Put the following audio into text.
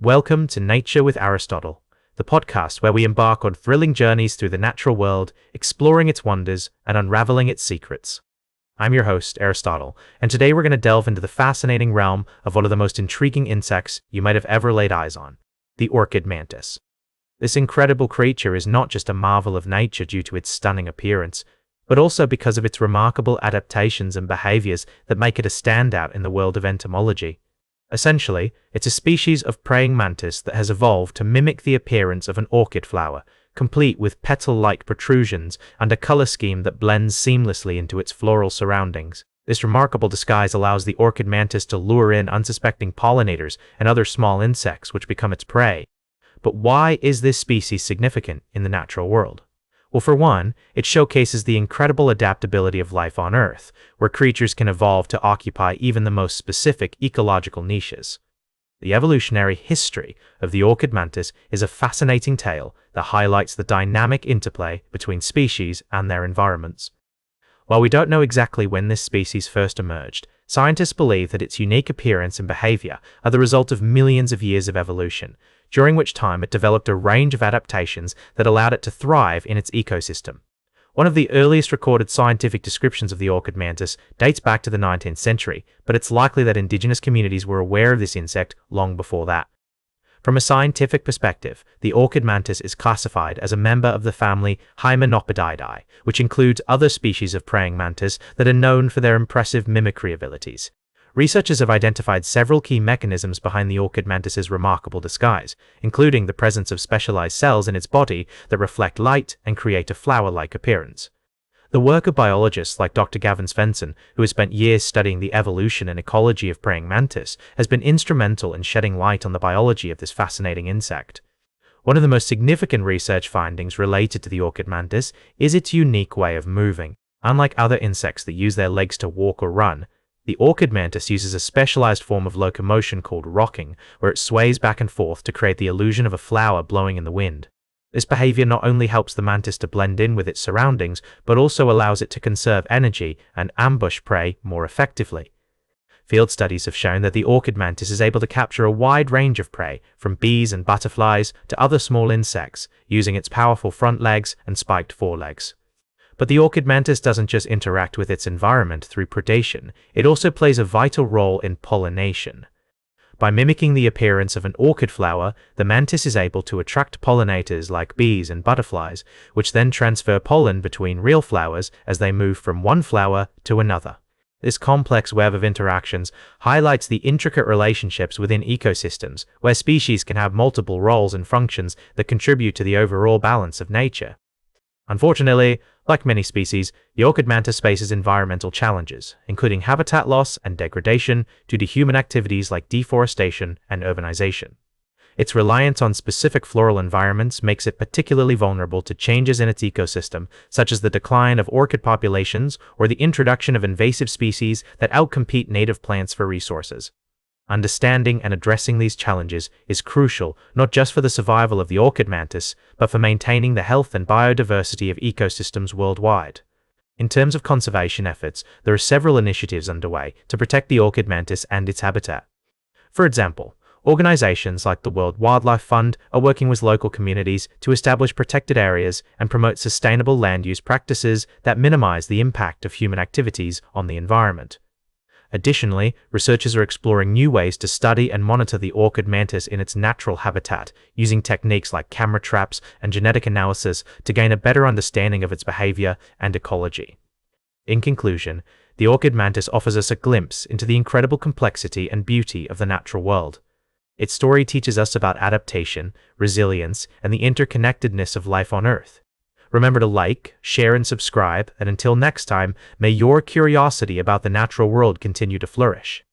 Welcome to Nature with Aristotle, the podcast where we embark on thrilling journeys through the natural world, exploring its wonders and unraveling its secrets. I'm your host, Aristotle, and today we're going to delve into the fascinating realm of one of the most intriguing insects you might have ever laid eyes on, the orchid mantis. This incredible creature is not just a marvel of nature due to its stunning appearance, but also because of its remarkable adaptations and behaviors that make it a standout in the world of entomology. Essentially, it's a species of praying mantis that has evolved to mimic the appearance of an orchid flower, complete with petal-like protrusions and a color scheme that blends seamlessly into its floral surroundings. This remarkable disguise allows the orchid mantis to lure in unsuspecting pollinators and other small insects which become its prey. But why is this species significant in the natural world? Well, for one, it showcases the incredible adaptability of life on Earth, where creatures can evolve to occupy even the most specific ecological niches. The evolutionary history of the orchid mantis is a fascinating tale that highlights the dynamic interplay between species and their environments. While we don't know exactly when this species first emerged, scientists believe that its unique appearance and behavior are the result of millions of years of evolution, during which time it developed a range of adaptations that allowed it to thrive in its ecosystem. One of the earliest recorded scientific descriptions of the orchid mantis dates back to the 19th century, but it's likely that indigenous communities were aware of this insect long before that. From a scientific perspective, the orchid mantis is classified as a member of the family Hymenopodidae, which includes other species of praying mantis that are known for their impressive mimicry abilities. Researchers have identified several key mechanisms behind the orchid mantis's remarkable disguise, including the presence of specialized cells in its body that reflect light and create a flower-like appearance. The work of biologists like Dr. Gavin Svensson, who has spent years studying the evolution and ecology of praying mantis, has been instrumental in shedding light on the biology of this fascinating insect. One of the most significant research findings related to the orchid mantis is its unique way of moving. Unlike other insects that use their legs to walk or run, the orchid mantis uses a specialized form of locomotion called rocking, where it sways back and forth to create the illusion of a flower blowing in the wind. This behavior not only helps the mantis to blend in with its surroundings, but also allows it to conserve energy and ambush prey more effectively. Field studies have shown that the orchid mantis is able to capture a wide range of prey, from bees and butterflies to other small insects, using its powerful front legs and spiked forelegs. But the orchid mantis doesn't just interact with its environment through predation, it also plays a vital role in pollination. By mimicking the appearance of an orchid flower, the mantis is able to attract pollinators like bees and butterflies, which then transfer pollen between real flowers as they move from one flower to another. This complex web of interactions highlights the intricate relationships within ecosystems, where species can have multiple roles and functions that contribute to the overall balance of nature. Unfortunately, like many species, the orchid mantis faces environmental challenges, including habitat loss and degradation due to human activities like deforestation and urbanization. Its reliance on specific floral environments makes it particularly vulnerable to changes in its ecosystem, such as the decline of orchid populations or the introduction of invasive species that outcompete native plants for resources. Understanding and addressing these challenges is crucial not just for the survival of the orchid mantis, but for maintaining the health and biodiversity of ecosystems worldwide. In terms of conservation efforts, there are several initiatives underway to protect the orchid mantis and its habitat. For example, organizations like the World Wildlife Fund are working with local communities to establish protected areas and promote sustainable land use practices that minimize the impact of human activities on the environment. Additionally, researchers are exploring new ways to study and monitor the orchid mantis in its natural habitat, using techniques like camera traps and genetic analysis to gain a better understanding of its behavior and ecology. In conclusion, the orchid mantis offers us a glimpse into the incredible complexity and beauty of the natural world. Its story teaches us about adaptation, resilience, and the interconnectedness of life on Earth. Remember to like, share, and subscribe, and until next time, may your curiosity about the natural world continue to flourish.